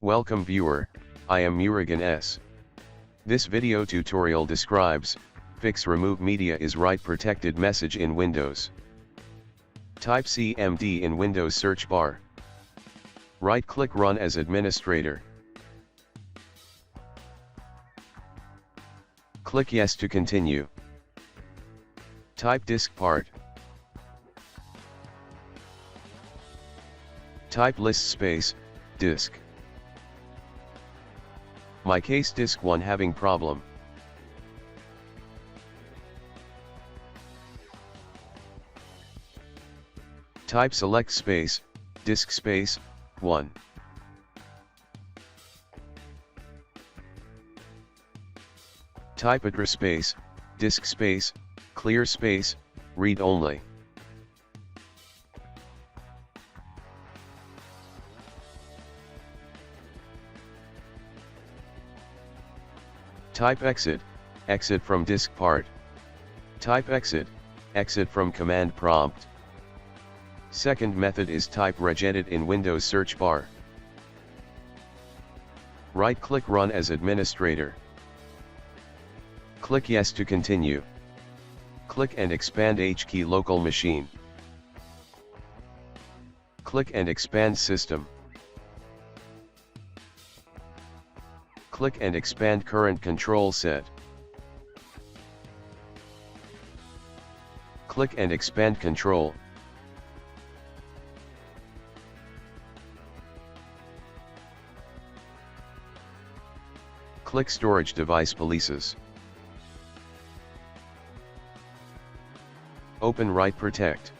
Welcome viewer, I am regedit. This video tutorial describes, fix remove media is write protected message in Windows. Type CMD in Windows search bar. Right click run as administrator. Click yes to continue. Type disk part. Type list space, disk. My case disk 1 having problem. Type select space, disk space, 1. Type address space, disk space, clear space, read only. Type exit, exit from disk part. Type exit, exit from command prompt. Second method is type regedit in Windows search bar. Right click run as administrator. Click yes to continue. Click and expand H key local machine. Click and expand system. Click and expand current control set. Click and expand control. Click storage device policies. Open write protect.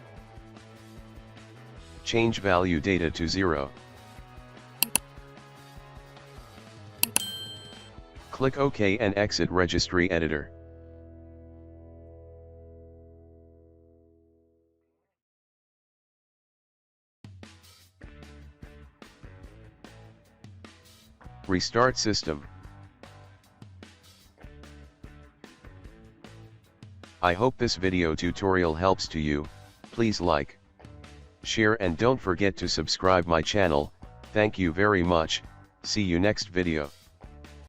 Change value data to 0. Click OK and exit registry editor. Restart system. I hope this video tutorial helps to you. Please like, share and don't forget to subscribe my channel. Thank you very much. See you next video.